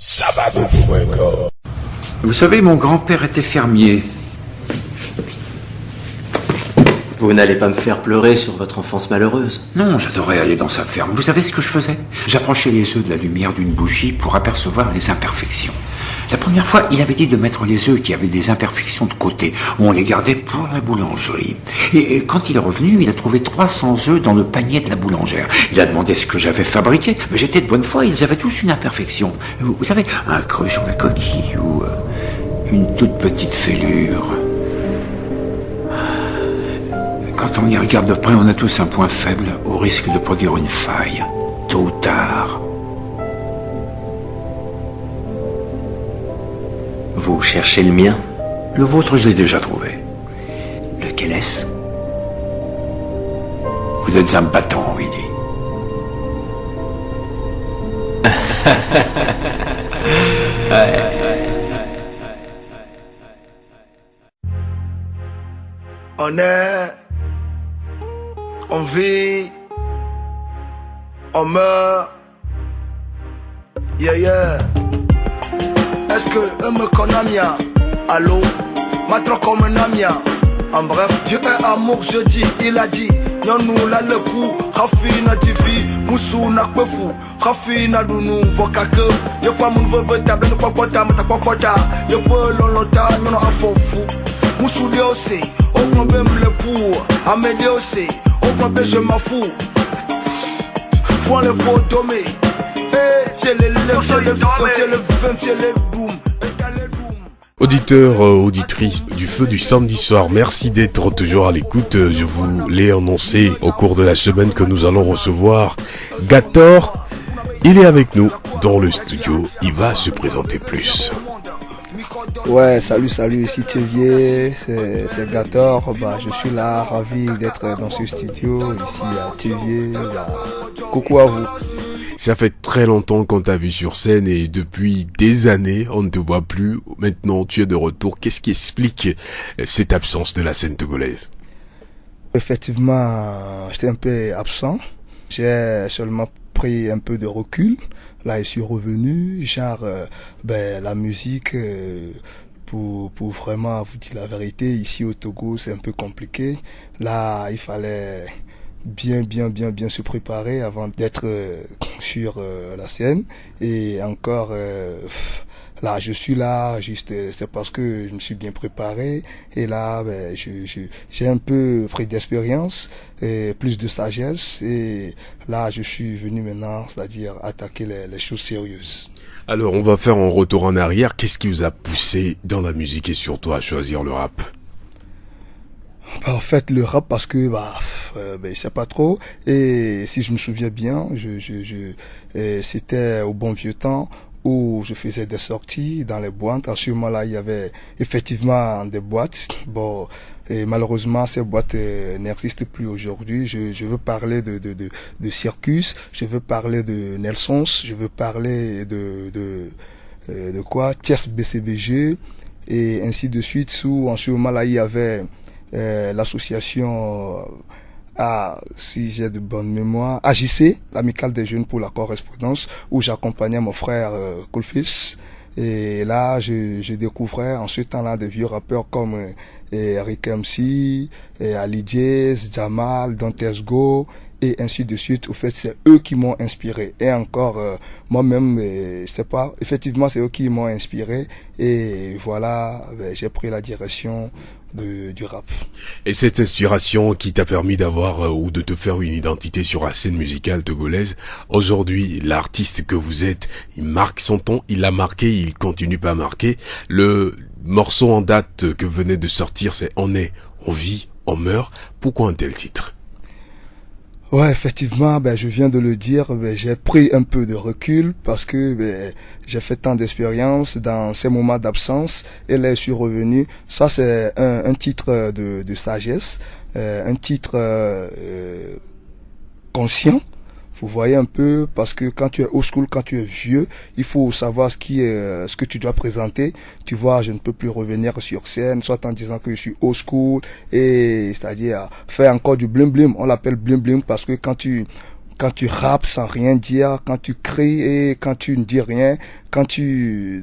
Sabadou.com. Vous savez, mon grand-père était fermier. Vous n'allez pas me faire pleurer sur votre enfance malheureuse. Non, j'adorais aller dans sa ferme. Vous savez ce que je faisais? J'approchais les œufs de la lumière d'une bougie pour apercevoir les imperfections. La première fois, il avait dit de mettre les œufs qui avaient des imperfections de côté. On les gardait pour la boulangerie. Et quand il est revenu, il a trouvé 300 œufs dans le panier de la boulangère. Il a demandé ce que j'avais fabriqué. Mais j'étais de bonne foi, ils avaient tous une imperfection. Vous savez, un creux sur la coquille ou une toute petite fêlure. Quand on y regarde de près, on a tous un point faible au risque de produire une faille, tôt ou tard. Vous cherchez le mien? Le vôtre, je l'ai déjà trouvé. Lequel est-ce? Vous êtes un battant, Willy. On est, on vit, on meurt, yeah yeah. Est-ce que eux me connaissent? Allô, m'attrape comme un ami. En bref, Dieu est amour, je dis, il a dit. Nous la le coup, Rafi na TV, Moussou na kbefou, Rafi na dounou, vokake. Y'a pas mon veuve table, ne pas quota, mais t'as pas quota. Y'a pas l'onlota, y'en a un faux fou. Moussou de aussi, au grand bem le pour, Amédé aussi, au grand bem je m'en fous. Faut le pot domé, c'est le lèvres, c'est le feu, c'est le feu, c'est le boom. Auditeurs, auditrices du feu du samedi soir, merci d'être toujours à l'écoute. Je vous l'ai annoncé au cours de la semaine que nous allons recevoir Gator. Il est avec nous dans le studio, il va se présenter plus. Ouais, salut, ici Thévier, c'est Gator. Je suis là, ravi d'être dans ce studio, ici à Thévier. Coucou à vous. Ça fait très longtemps qu'on t'a vu sur scène et depuis des années, on ne te voit plus. Maintenant, tu es de retour. Qu'est-ce qui explique cette absence de la scène togolaise? Effectivement, j'étais un peu absent. J'ai seulement pris un peu de recul. Là, je suis revenu. La musique, pour vraiment vous dire la vérité, ici au Togo, c'est un peu compliqué. Là, il fallait bien se préparer avant d'être sur la scène. Et encore, là, je suis là, juste, c'est parce que je me suis bien préparé. Et là, j'ai un peu pris d'expérience, et plus de sagesse. Et là, je suis venu maintenant, c'est-à-dire attaquer les choses sérieuses. Alors, on va faire un retour en arrière. Qu'est-ce qui vous a poussé dans la musique et surtout à choisir le rap? En fait, le rap, parce que je sais pas trop. Et si je me souviens bien, c'était au bon vieux temps où je faisais des sorties dans les boîtes. À ce moment-là, il y avait effectivement des boîtes. Bon, et malheureusement, ces boîtes n'existent plus aujourd'hui. Je veux parler de Circus, je veux parler de Nelsons, je veux parler de quoi, Thiès BCBG et ainsi de suite. Où en ce moment-là, il y avait l'association, si j'ai de bonne mémoire, AJC, l'Amicale des Jeunes pour la Correspondance, où j'accompagnais mon frère Coolfils. Et là, je découvrais en ce temps-là des vieux rappeurs comme Eric MC, Ali Diaz, Jamal, Dantes Go, et ainsi de suite. Au fait, c'est eux qui m'ont inspiré. Et encore, moi-même, effectivement, c'est eux qui m'ont inspiré. Et voilà, j'ai pris la direction du rap. Et cette inspiration qui t'a permis d'avoir ou de te faire une identité sur la scène musicale togolaise, aujourd'hui, l'artiste que vous êtes, il marque son ton, il a marqué, il continue pas à marquer. Le morceau en date que venait de sortir, c'est On est, on vit, on meurt. Pourquoi un tel titre? Ouais, effectivement, je viens de le dire, j'ai pris un peu de recul parce que j'ai fait tant d'expérience dans ces moments d'absence et là je suis revenu. Ça c'est un titre de sagesse, un titre conscient. Vous voyez un peu, parce que quand tu es old school, quand tu es vieux, il faut savoir ce que tu dois présenter. Tu vois, je ne peux plus revenir sur scène, soit en disant que je suis old school, et c'est-à-dire faire encore du blim blim. On l'appelle blim blim parce que quand tu quand tu rappes sans rien dire, quand tu cries et quand tu ne dis rien, quand tu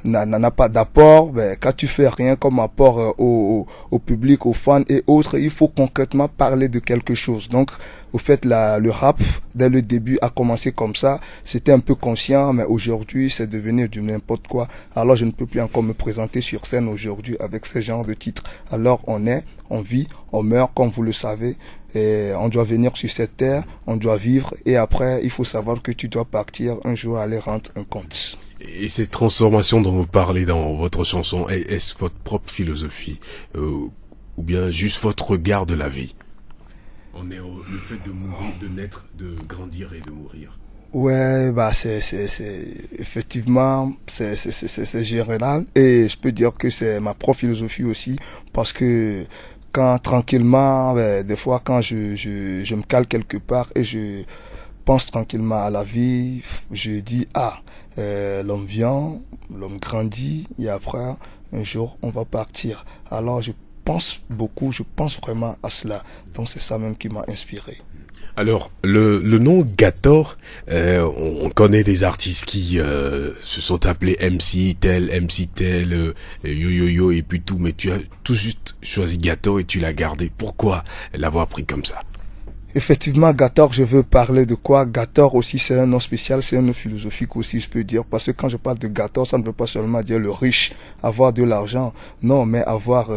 n'as pas d'apport, ben, quand tu fais rien comme apport au public, aux fans et autres, il faut concrètement parler de quelque chose. Donc, au fait, le rap, dès le début, a commencé comme ça. C'était un peu conscient, mais aujourd'hui, c'est devenu du n'importe quoi. Alors, je ne peux plus encore me présenter sur scène aujourd'hui avec ce genre de titres. Alors, on vit, on meurt, comme vous le savez. Et on doit venir sur cette terre, on doit vivre. Et après, il faut savoir que tu dois partir un jour aller rendre un compte. Et cette transformation dont vous parlez dans votre chanson, est-ce votre propre philosophie ou bien juste votre regard de la vie? On est le fait de mourir, de naître, de grandir et de mourir. Ouais, bah c'est effectivement c'est général et je peux dire que c'est ma propre philosophie aussi parce que quand tranquillement, des fois quand je me cale quelque part et je pense tranquillement à la vie, je dis l'homme vient, l'homme grandit et après un jour on va partir. Alors je pense beaucoup, je pense vraiment à cela. Donc c'est ça même qui m'a inspiré. Alors, le nom Gator, on connaît des artistes qui se sont appelés MC tel, yo, et puis tout, mais tu as tout juste choisi Gator et tu l'as gardé. Pourquoi l'avoir pris comme ça? Effectivement, Gator, je veux parler de quoi? Gator aussi, c'est un nom spécial, c'est un nom philosophique aussi, je peux dire. Parce que quand je parle de Gator, ça ne veut pas seulement dire le riche, avoir de l'argent. Non, mais avoir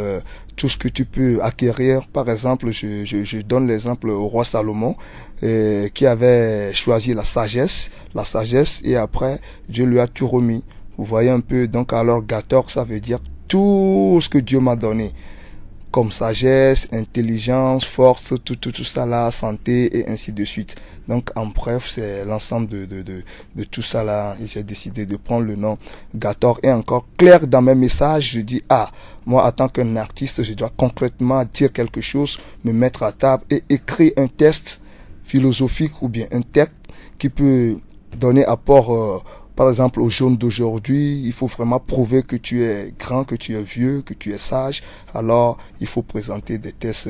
tout ce que tu peux acquérir. Par exemple, je donne l'exemple au roi Salomon, qui avait choisi la sagesse, et après, Dieu lui a tout remis. Vous voyez un peu, donc alors Gator, ça veut dire tout ce que Dieu m'a donné. Comme sagesse, intelligence, force, tout ça là, santé et ainsi de suite. Donc en bref, c'est l'ensemble de tout ça là. Et j'ai décidé de prendre le nom Gator. Et encore clair dans mes messages, je dis moi en tant qu'un artiste, je dois concrètement dire quelque chose, me mettre à table et écrire un texte philosophique ou bien un texte qui peut donner apport par exemple, aux jeunes d'aujourd'hui, il faut vraiment prouver que tu es grand, que tu es vieux, que tu es sage. Alors, il faut présenter des tests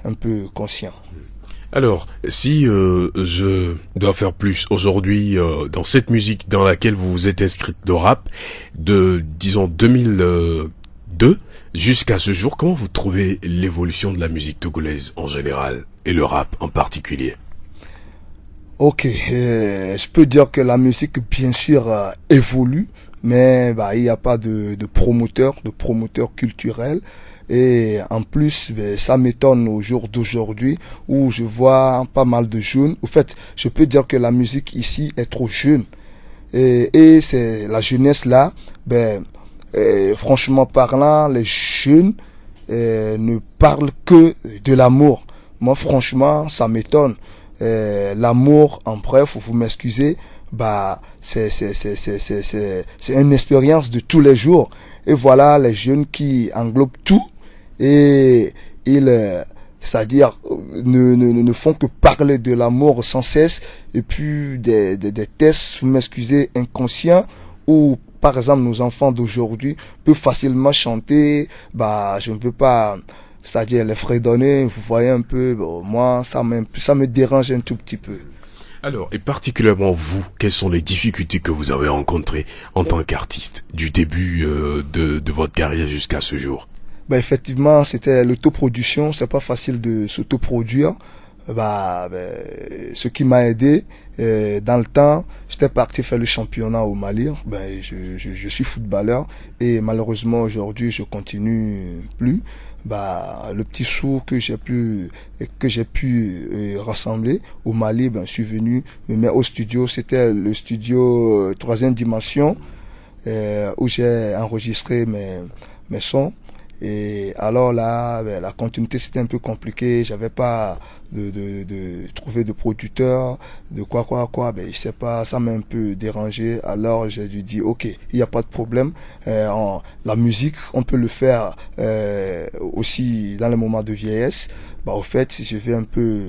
un peu conscients. Alors, si je dois faire plus aujourd'hui dans cette musique dans laquelle vous vous êtes inscrite de rap, de, disons, 2002 jusqu'à ce jour, comment vous trouvez l'évolution de la musique togolaise en général et le rap en particulier? Ok, je peux dire que la musique, bien sûr, évolue, mais il n'y a pas de promoteur culturel. Et en plus, ça m'étonne au jour d'aujourd'hui où je vois pas mal de jeunes. Au fait, je peux dire que la musique ici est trop jeune. Et c'est la jeunesse là, franchement parlant, les jeunes ne parlent que de l'amour. Moi, franchement, ça m'étonne. L'amour, en bref, vous m'excusez, c'est une expérience de tous les jours. Et voilà les jeunes qui englobent tout et ils, c'est-à-dire, ne font que parler de l'amour sans cesse et puis des tests, vous m'excusez, inconscients où par exemple nos enfants d'aujourd'hui peuvent facilement chanter, je ne veux pas, c'est-à-dire les fredonner, vous voyez un peu, moi ça me dérange un tout petit peu. Alors, et particulièrement vous, quelles sont les difficultés que vous avez rencontrées en tant qu'artiste du début de votre carrière jusqu'à ce jour? Effectivement, c'était l'autoproduction, c'est pas facile de s'autoproduire. Ce qui m'a aidé dans le temps, j'étais parti faire le championnat au Mali. Je suis footballeur et malheureusement aujourd'hui je continue plus. Le petit sou que j'ai pu rassembler au Mali, je suis venu me mettre au studio. C'était le studio troisième dimension où j'ai enregistré mes sons. Et alors là, la continuité c'était un peu compliqué. J'avais pas de trouver de producteur, de quoi. Je sais pas, ça m'a un peu dérangé. Alors j'ai dû dire ok, il y a pas de problème. La musique, on peut le faire aussi dans les moments de vieillesse. Au fait, si je vais un peu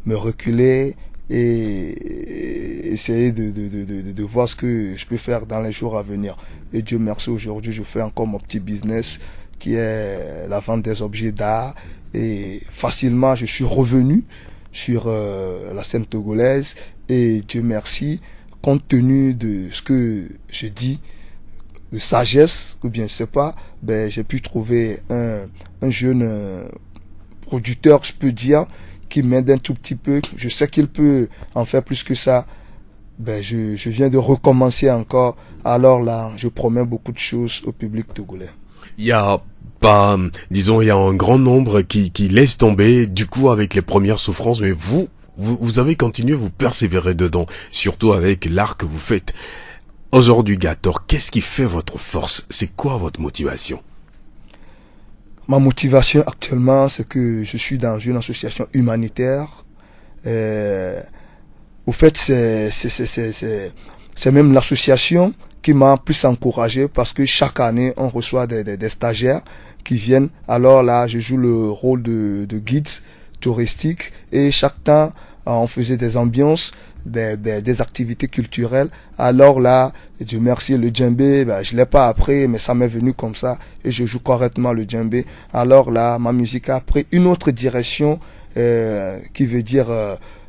me reculer et essayer de voir ce que je peux faire dans les jours à venir. Et Dieu merci, aujourd'hui je fais encore mon petit business qui est la vente des objets d'art et facilement je suis revenu sur la scène togolaise. Et Dieu merci, compte tenu de ce que je dis, de sagesse, ou bien je sais pas, ben j'ai pu trouver un jeune producteur, je peux dire, qui m'aide un tout petit peu. Je sais qu'il peut en faire plus que ça. Ben je viens de recommencer encore. Alors là, je promets beaucoup de choses au public togolais. Il y a pas, disons, il y a un grand nombre qui laisse tomber, du coup, avec les premières souffrances, mais vous avez continué, vous persévérez dedans, surtout avec l'art que vous faites. Aujourd'hui, Gator, qu'est-ce qui fait votre force? C'est quoi votre motivation? Ma motivation actuellement, c'est que je suis dans une association humanitaire. Au fait, c'est même l'association qui m'a plus encouragé parce que chaque année, on reçoit des stagiaires qui viennent. Alors là, je joue le rôle de guide touristique et chaque temps, on faisait des ambiances, des activités culturelles. Alors là, Dieu merci, le djembé, ben, je l'ai pas appris, mais ça m'est venu comme ça et je joue correctement le djembé. Alors là, ma musique a pris une autre direction qui veut dire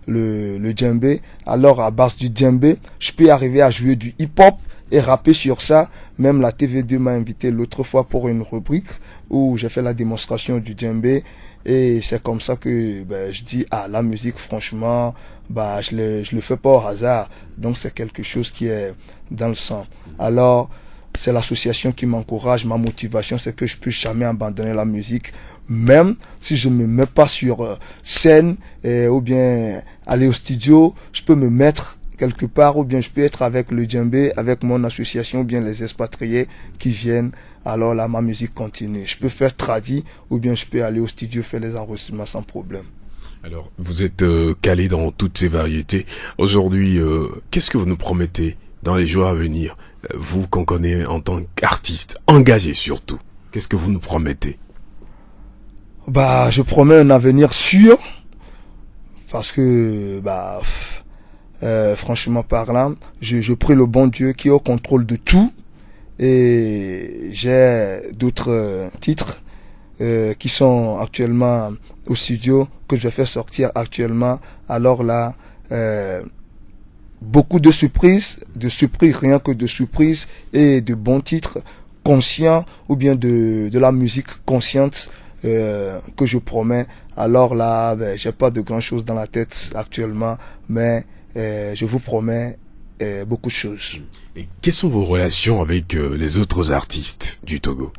le djembé. Alors à base du djembé, je peux arriver à jouer du hip-hop et rapper sur ça. Même la TV2 m'a invité l'autre fois pour une rubrique où j'ai fait la démonstration du djembé. Et c'est comme ça que je dis, la musique, franchement, je le fais pas au hasard. Donc c'est quelque chose qui est dans le sang. Alors, c'est l'association qui m'encourage. Ma motivation, c'est que je peux jamais abandonner la musique. Même si je me mets pas sur scène ou bien aller au studio, je peux me mettre quelque part ou bien je peux être avec le djembé, avec mon association ou bien les expatriés qui viennent. Alors là, ma musique continue. Je peux faire tradi ou bien je peux aller au studio faire les enregistrements sans problème. Alors, vous êtes calé dans toutes ces variétés. Aujourd'hui, qu'est-ce que vous nous promettez dans les jours à venir? Vous qu'on connaît en tant qu'artiste, engagé surtout. Qu'est-ce que vous nous promettez? Je promets un avenir sûr. Parce que, franchement parlant, je prie le bon Dieu qui est au contrôle de tout. Et j'ai d'autres titres qui sont actuellement au studio, que je fais sortir actuellement. Alors là, beaucoup de surprises, rien que de surprises et de bons titres conscients ou bien de la musique consciente que je promets. Alors là, j'ai pas de grand chose dans la tête actuellement, mais je vous promets beaucoup de choses. Et quelles sont vos relations avec les autres artistes du Togo?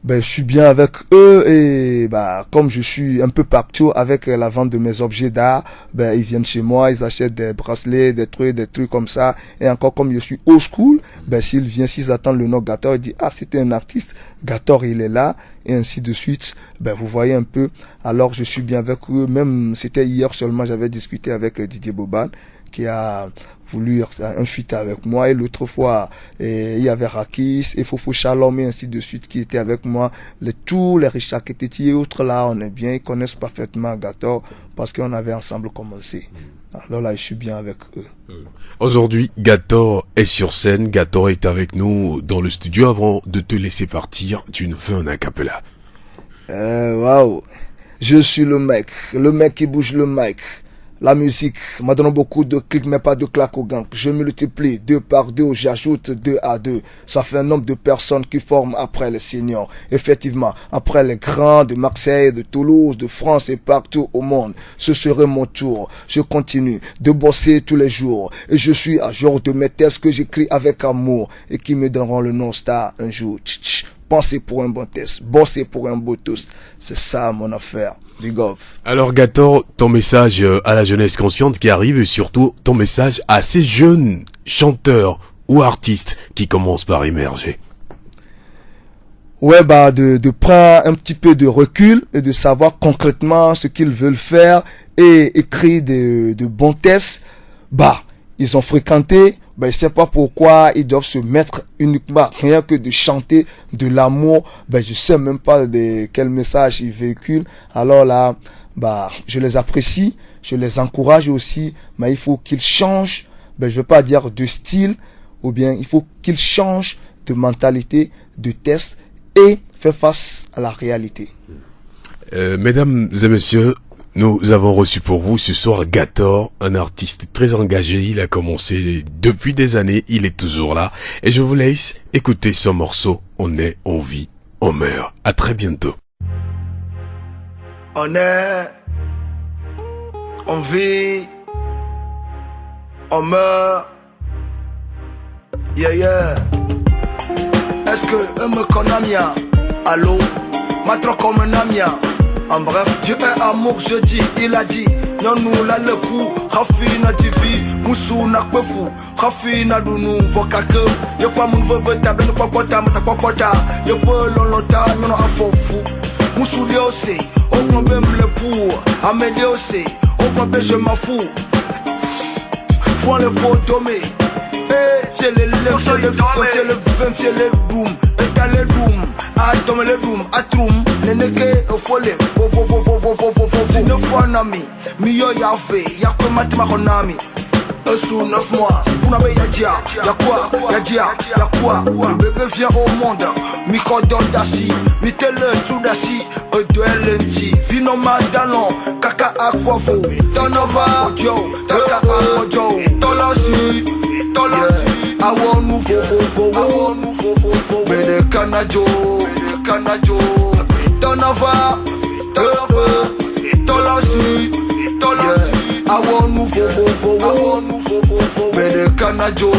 Je suis bien avec eux et comme je suis un peu partout avec la vente de mes objets d'art, ils viennent chez moi, ils achètent des bracelets, des trucs comme ça. Et encore comme je suis old school, s'ils attendent le nom Gator, ils disent c'était un artiste, Gator il est là et ainsi de suite. Vous voyez un peu. Alors je suis bien avec eux. Même c'était hier seulement, j'avais discuté avec Didier Boban qui a voulu un feat avec moi, et l'autre fois il y avait Rakis et Fofo Shalom et ainsi de suite qui étaient avec moi. Tous les Richard Keteti et autres là, on est bien, ils connaissent parfaitement Gator parce qu'on avait ensemble commencé. Alors là, je suis bien avec eux. Aujourd'hui, Gator est sur scène, Gator est avec nous dans le studio. Avant de te laisser partir, tu nous fais un acapella. Waouh, je suis le mec qui bouge le mic. La musique m'a donné beaucoup de clics, mais pas de claques au gang. Je multiplie 2 par 2, j'ajoute 2 à 2. Ça fait un nombre de personnes qui forment après les seniors. Effectivement, après les grands de Marseille, de Toulouse, de France et partout au monde, ce serait mon tour. Je continue de bosser tous les jours. Et je suis à jour de mes textes que j'écris avec amour et qui me donneront le nom star un jour. Pensez pour un bon test, bosser pour un beau toast. C'est ça mon affaire. Big up. Alors Gator, ton message à la jeunesse consciente qui arrive et surtout ton message à ces jeunes chanteurs ou artistes qui commencent par émerger. Ouais, de prendre un petit peu de recul et de savoir concrètement ce qu'ils veulent faire et écrire de bons tests. Ils ont fréquenté, je sais pas pourquoi ils doivent se mettre uniquement rien que de chanter de l'amour. Je sais même pas de quel message ils véhiculent. Alors là, je les apprécie, je les encourage aussi, mais il faut qu'ils changent, je vais pas dire de style, ou bien il faut qu'ils changent de mentalité, de test et faire face à la réalité. Mesdames et messieurs, Nous avons reçu pour vous ce soir Gator, un artiste très engagé. Il a commencé depuis des années, il est toujours là. Et je vous laisse écouter son morceau. On est, on vit, on meurt. À très bientôt. On est, on vit, on meurt. Yeah, yeah. Est-ce que me connaît bien? Allô? Matro comme un ami. En bref, Dieu est amour, je dis, il a dit. Nyonou la le coup, Rafi na TV, Moussou na kbefou, Rafi na dounou, vokake. Y'a pas mon veuve table, ne pas quota, mais ta quota. Y'a pas l'olota, y'en a un faux fou. Moussou liosé, au moins même le pour, Amédé aussi, au moins je m'en fous. Faut le pot domé. Eh, c'est le lèvres, c'est le femme, c'est le boom, et t'as le boom. Atom le boom, atroum, neneke folle, fo ne fois nami, miyo yafe, yakwe matima konami. Sous 9 mois, vous n'avez y'a dia, y'a quoi, y'a quoi. Le bébé vient au monde, micro d'assis, mitele tout d'assis, duelenti, vino madalon, kaka aquafo, tonova, ojo, kaka ojo, tolasi, awonu fo, bede kanajo, tonova, tolasi, awonu fo, bede kanajo.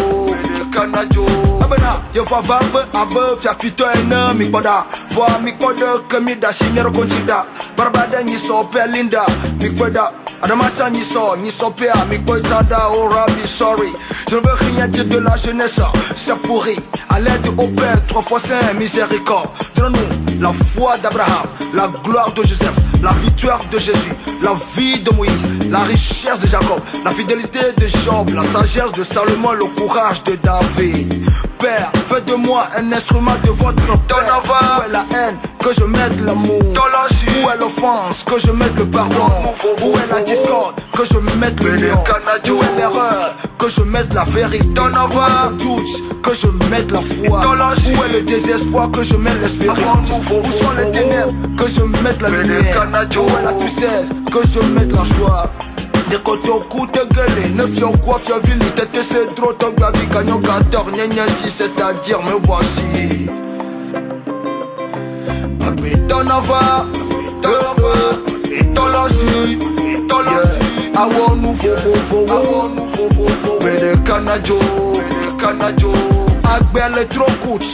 Abena, yo fa vabe, abe, fia fito ene, mi koda. Voa mi kode, ke mi da si nero consider. Barbada ni so pe linda, mi koda. Adamata ni so pe a mi koitada, ora mi sorry. Je ne veux rien dire de la jeunesse, c'est pourri. À l'aide au Père, 3 fois saint, miséricorde. Donne-nous la foi d'Abraham, la gloire de Joseph, la victoire de Jésus, la vie de Moïse, la richesse de Jacob, la fidélité de Job, la sagesse de Salomon, le courage de David. Père, faites de moi un instrument de votre Père. Où est la haine, que je mette l'amour? Où est l'offense, que je mette le pardon? Où est la discorde, que je mette l'union? Où est l'erreur, que je mette la vérité? Où est le doute, que je mette la foi? Où est le désespoir, que je mette l'espérance? Où sont les ténèbres, que je mette la lumière? Où est la tristesse, que je mette la joie? Des coteaux coups de gueule, neuf yo quoi fiaville, tête c'est trop tôt, la vie gagnant 14, gna si c'est-à-dire me voici. Tonava, tolasi, awonu fo, bede kanajo. Agbele trop coûte,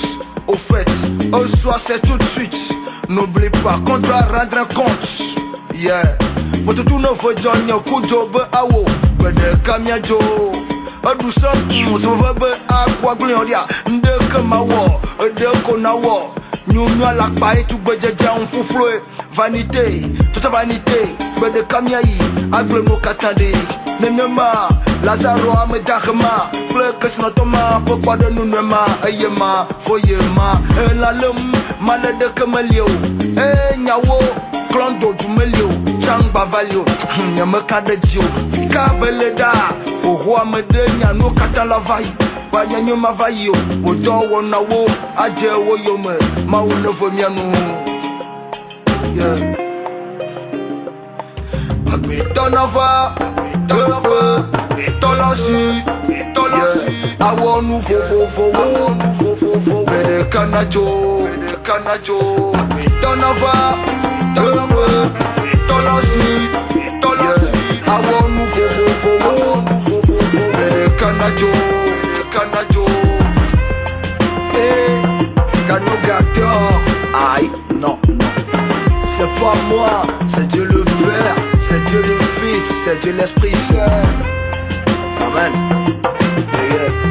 au fait, au soir c'est tout de suite. N'oublie pas qu'on doit rendre un compte. Yeah. But tu no for John yo kujo be awo be de kamia jo adu so mo be akwa gloria nde kama wo de ko na wo nyunu ala pa etu gbejeje on fuflo vanité toute vanité be de kamia yi agble no katande nenema lazaro amedakma ple kesno toma pokwa de nunema ayema foyema elalum malade kemelio nyawo klondo jumelio changba valio nyame kada jio fika beleda o roi me de nyano kata la vai wa nyanyo ma vai o do wona wo aje wo yo me ma wo ne vo mianu yeah agbe tonova tolasi awonu fo bede kanajo agbe tonova tolasi awonu fo bede kanajo Gator. Aïe, non, c'est pas moi, c'est Dieu le Père, c'est Dieu le Fils, c'est Dieu l'Esprit Saint. Amen. Yeah.